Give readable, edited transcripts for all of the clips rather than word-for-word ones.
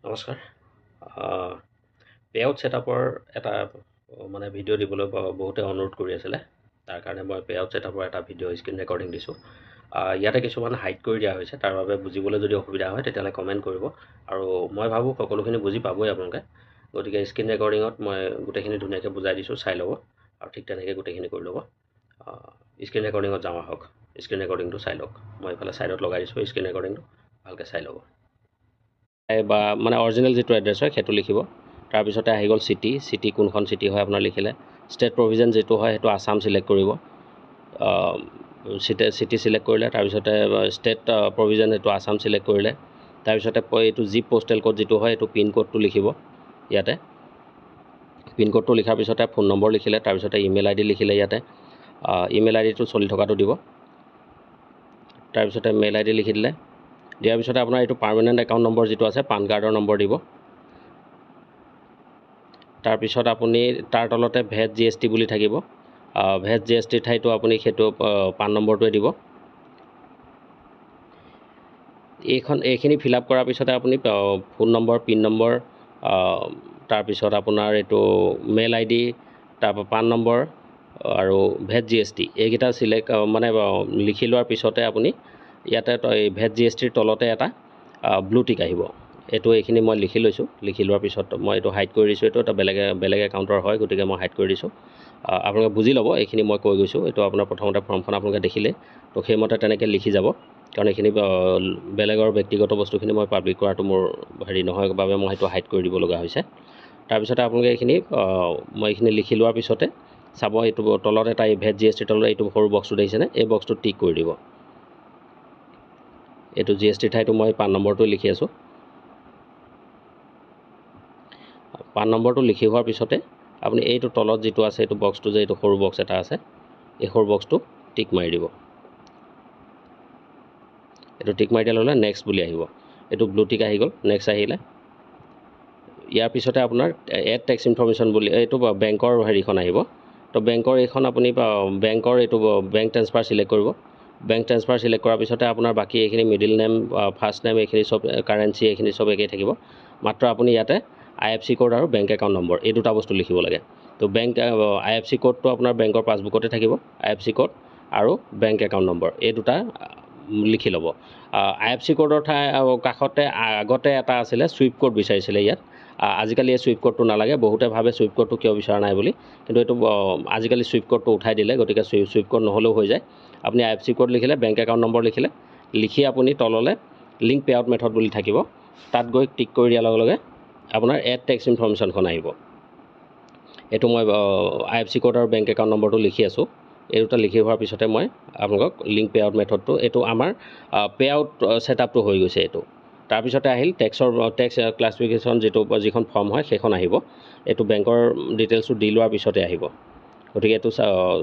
নমস্কাৰ। পেআউট ছেটআপৰ এটা মানে ভিডিঅ' দিবলৈ বহুতে অনুৰোধ কৰি আছিলে। তাৰ কাৰণে মই পেআউট ছেটআপৰ এটা ভিডিঅ' স্ক্ৰীন ৰেকৰ্ডিং দিছোঁ। ইয়াতে কিছুমান হাইড কৰি দিয়া হৈছে, তাৰ বাবে বুজিবলৈ যদি অসুবিধা হয় তেতিয়াহ'লে কমেণ্ট কৰিব। আৰু মই ভাবোঁ সকলোখিনি বুজি পাবই আপোনালোকে, গতিকে স্ক্ৰীন ৰেকৰ্ডিঙত মই গোটেইখিনি ধুনীয়াকৈ বুজাই দিছোঁ, চাই ল'ব আৰু ঠিক তেনেকৈ গোটেইখিনি কৰি ল'ব। স্ক্ৰীন ৰেকৰ্ডিঙত যাওঁ আহক, স্ক্ৰীন ৰেকৰ্ডিংটো চাই লওক। মই এইফালে ছাইডত লগাই দিছোঁ স্ক্ৰীন ৰেকৰ্ডিংটো, ভালকৈ চাই ল'ব। বা মানে অৰিজিনেল যিটো এড্ৰেছ হয় সেইটো লিখিব। তাৰপিছতে আহি গ'ল চিটি কোনখন চিটি হয় আপোনাৰ লিখিলে। ষ্টেট প্ৰভিজন যিটো হয় সেইটো আছাম চিলেক্ট কৰিব। চিটি চিলেক্ট কৰিলে, তাৰপিছতে ষ্টেট প্ৰভিজন এইটো আছাম চিলেক্ট কৰিলে। তাৰপিছতে এইটো জিপ পষ্টেল কোড যিটো হয় এইটো পিন কোডটো লিখিব। ইয়াতে পিন কোডটো লিখাৰ পিছতে ফোন নম্বৰ লিখিলে, তাৰপিছতে ইমেইল আই ডি লিখিলে। ইয়াতে ইমেইল আই ডিটো চলি থকাটো দিব। তাৰপিছতে মেইল আই ডি লিখি দিলে। দিয়াৰ পিছতে আপোনাৰ এইটো পাৰ্মানেণ্ট একাউণ্ট নম্বৰ যিটো আছে পান কাৰ্ডৰ নম্বৰ দিব। তাৰপিছত আপুনি তাৰ তলতে ভেট GST বুলি থাকিব। ভেট GST ঠাইতো আপুনি সেইটো পান নম্বৰটোৱে দিব। এইখিনি ফিল আপ কৰাৰ পিছতে আপুনি ফোন নম্বৰ, পিন নম্বৰ, তাৰপিছত আপোনাৰ এইটো মেইল আই ডি, তাৰপৰা পান নম্বৰ আৰু ভেট GST এইকেইটা মানে লিখি লোৱাৰ পিছতে আপুনি ইয়াতে ভেট GSTৰ তলতে এটা ব্লু টিক আহিব। এইখিনি মই লিখি লৈছোঁ। লিখি লোৱাৰ পিছত মই এইটো হাইড কৰি দিছোঁ। এইটো এটা বেলেগ একাউণ্টৰ হয়, গতিকে মই হাইড কৰি দিছোঁ। আপোনালোকে বুজি ল'ব, এইখিনি মই কৈ গৈছোঁ। এইটো আপোনাৰ প্ৰথমতে ফৰ্মখন আপোনালোকে দেখিলে, তো সেইমতে তেনেকৈ লিখি যাব। কাৰণ এইখিনি বেলেগৰ ব্যক্তিগত বস্তুখিনি মই পাব্লিক কৰাটো মোৰ নহয় বাবে মই সেইটো হাইড কৰি দিব লগা হৈছে। তাৰপিছতে আপোনালোকে মই এইখিনি লিখি লোৱাৰ পিছতে চাব, এইটো তলত এটা ভেট GST তলত এইটো সৰু বক্সটো দেখিছেনে, এই বক্সটো টিক কৰি দিব। এইটো GST ঠাইতো মই পান নম্বৰটো লিখি আছোঁ। পান নম্বৰটো লিখি হোৱাৰ পিছতে আপুনি এইটো তলত যিটো আছে এইটো বক্সটো যে এইটো সৰু বক্স এটা আছে, এই সৰু বক্সটো টিক মাৰি দিব। এইটো টিক মাৰি দিয়া ল'লে নেক্সট বুলি আহিব। এইটো ব্লু টিক আহি গ'ল। নেক্সট আহিলে ইয়াৰ পিছতে আপোনাৰ এড টেক্স ইনফৰমেশ্যন বুলি এইটো বেংকৰ হেৰিখন আহিব। তো বেংকৰ এইখন আপুনি বেংকৰ এইটো বেংক ট্ৰেন্সফাৰ চিলেক্ট কৰিব। বেংক ট্ৰেন্সফাৰ চিলেক্ট কৰাৰ পিছতে আপোনাৰ বাকী এইখিনি মিডিল নেম, ফাৰ্ষ্ট নেম এইখিনি চব, কাৰেঞ্চি এইখিনি চব একেই থাকিব। মাত্ৰ আপুনি ইয়াতে IFC কোড আৰু বেংক একাউণ্ট নম্বৰ এই দুটা বস্তু লিখিব লাগে। তো IFC কোডটো আপোনাৰ বেংকৰ পাছবুকতে থাকিব। IFC কোড আৰু বেংক একাউণ্ট নম্বৰ এই দুটা লিখি ল'ব। IFC কোডৰ কাষতে আগতে এটা আছিলে চুইপ কোড বিচাৰিছিলে ইয়াত। আজিকালি এই চুইপ কোডটো নালাগে। বহুতে ভাবে চুইপ কোডটো কিয় বিচৰা নাই বুলি, কিন্তু এইটো আজিকালি চুইপ কোডটো উঠাই দিলে, গতিকে চুইপ কোড নহ'লেও হৈ যায়। আপুনি IFC কোড লিখিলে, বেংক একাউণ্ট নম্বৰ লিখিলে, লিখি আপুনি তললৈ লিংক পেআউট মেথড বুলি থাকিব। তাত গৈ টিক কৰি দিয়াৰ লগে লগে আপোনাৰ এড টেক্স ইনফৰমেশ্যনখন আহিব। এইটো মই IFC কোড আৰু বেংক একাউণ্ট নম্বৰটো লিখি আছোঁ। এই দুটা লিখি হোৱাৰ পিছতে মই আপোনালোকক লিংক পেআউট মেথডটো, এইটো আমাৰ পেআউট ছেটআপটো হৈ গৈছে এইটো। তাৰপিছতে আহিল টেক্স ক্লাছিফিকেশ্যন যিখন ফৰ্ম হয় সেইখন আহিব। এইটো বেংকৰ ডিটেইলছটো দি লোৱাৰ পিছতে আহিব। গতিকে এইটো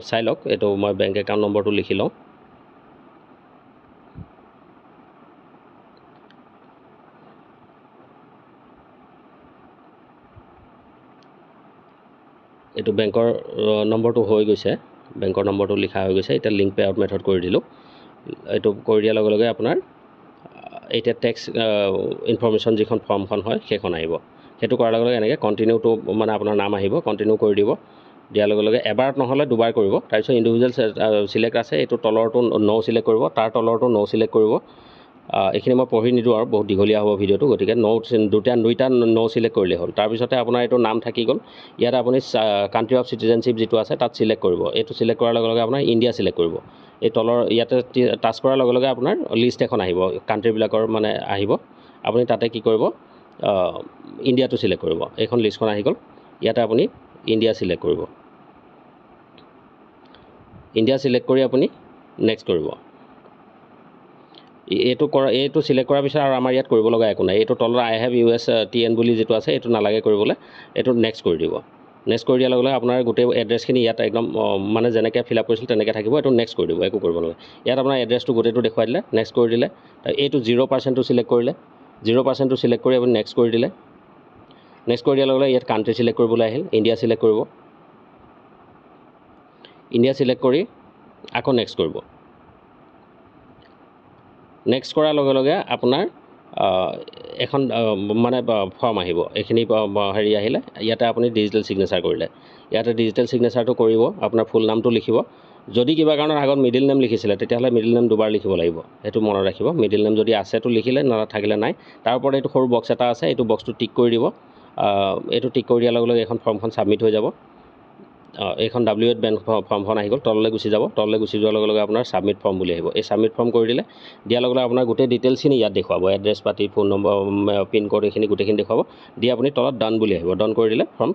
চাই লওক। এইটো মই বেংক একাউণ্ট নম্বৰটো লিখি লওঁ। এইটো বেংকৰ নম্বৰটো হৈ গৈছে, বেংকৰ নম্বৰটো লিখা হৈ গৈছে। এতিয়া লিংক পেআউট মেথড কৰি দিলোঁ। এইটো কৰি দিয়াৰ লগে লগে আপোনাৰ এতিয়া টেক্স ইনফৰমেশ্যন যিখন ফৰ্মখন হয় সেইখন আহিব। সেইটো কৰাৰ লগে লগে এনেকৈ কণ্টিনিউটো মানে আপোনাৰ নাম আহিব, কণ্টিনিউ কৰি দিব। দিয়াৰ লগে লগে এবাৰত নহ'লে দুবাৰ কৰিব। তাৰপিছত ইণ্ডিভিজুৱেল চিলেক্ট আছে, এইটো তলৰটো ন' চিলেক্ট কৰিব, তাৰ তলৰটো ন' চিলেক্ট কৰিব। এইখিনি মই পঢ়ি নিদিওঁ আৰু বহুত দীঘলীয়া হ'ব ভিডিঅ'টো, গতিকে দুইটা ন' চিলেক্ট কৰিলেই হ'ল। তাৰপিছতে আপোনাৰ এইটো নাম থাকি গ'ল। ইয়াত আপুনি কাণ্ট্ৰি অফ চিটিজেনশ্বিপ যিটো আছে তাত চিলেক্ট কৰিব। এইটো চিলেক্ট কৰাৰ লগে লগে আপোনাৰ ইণ্ডিয়া চিলেক্ট কৰিব। এই তলৰ ইয়াতে টাচ কৰাৰ লগে লগে আপোনাৰ লিষ্ট এখন আহিব, কাণ্ট্ৰিবিলাকৰ মানে আহিব। আপুনি তাতে কি কৰিব, ইণ্ডিয়াটো চিলেক্ট কৰিব। এইখন লিষ্টখন আহি গ'ল। ইয়াতে আপুনি ইণ্ডিয়া চিলেক্ট কৰিব। ইণ্ডিয়া চিলেক্ট কৰি আপুনি নেক্সট কৰিব। এইটো চিলেক্ট কৰাৰ পিছত আৰু আমাৰ ইয়াত কৰিব লগা একো নাই। এইটো তলত I have USTN বুলি যিটো আছে এইটো নালাগে কৰিবলৈ, এইটো নেক্সট কৰি দিব। নেক্সট কৰি দিয়াৰ লগে লগে আপোনাৰ গোটেই এড্ৰেছখিনি ইয়াত একদম মানে যেনেকৈ ফিল আপ কৰিছিল তেনেকৈ থাকিব। এইটো নেক্সট কৰি দিব, একো কৰিব নালাগে। ইয়াত আপোনাৰ এড্ৰেছটো গোটেইটো দেখুৱাই দিলে, নেক্সট কৰি দিলে। এইটো 0%টো চিলেক্ট কৰিলে, 0%টো চিলেক্ট কৰি আপুনি নেক্সট কৰি দিলে। নেক্সট কৰি দিয়াৰ লগে লগে ইয়াত কাণ্ট্ৰি চিলেক্ট কৰিবলৈ আহিল, ইণ্ডিয়া চিলেক্ট কৰিব। ইণ্ডিয়া চিলেক্ট কৰি আকৌ নেক্সট কৰিব। নেক্সট কৰাৰ লগে লগে আপোনাৰ এখন মানে ফৰ্ম আহিব এইখিনি হেৰি আহিলে ইয়াতে আপুনি ডিজিটেল ছিগনেচাৰ কৰিলে ইয়াতে ডিজিটেল ছিগনেচাৰটো কৰিব আপোনাৰ ফুল নামটো লিখিব যদি কিবা কাৰণত আগত মিডিল নেম লিখিছিলে তেতিয়াহ'লে মিডিল নেম দুবাৰ লিখিব লাগিব সেইটো মনত ৰাখিব মিডিল নেম যদি আছেতো লিখিলে নাথাকিলে নাই তাৰ ওপৰত এইটো সৰু বক্স এটা আছে এইটো বক্সটো টিক কৰি দিব এইটো টিক কৰি দিয়াৰ লগে লগে এখন ফৰ্মখন ছাবমিট হৈ যাব এইখন WH বেংক ফৰ্মখন আহি গ'ল তললৈ গুচি যাব তললৈ গুচি যোৱাৰ লগে লগে আপোনাৰ ছাবমিট ফৰ্ম বুলি আহিব এই ছাবমিট ফৰ্ম কৰি দিলে দিয়াৰ লগে লগে আপোনাৰ গোটেই ডিটেইলছখিনি ইয়াত দেখুৱাব এড্ৰেছ পাতি ফোন নম্বৰ পিন কোড এইখিনি গোটেইখিনি দেখুৱাব দি আপুনি তলত ডান বুলি আহিব ডান কৰি দিলে ফৰ্ম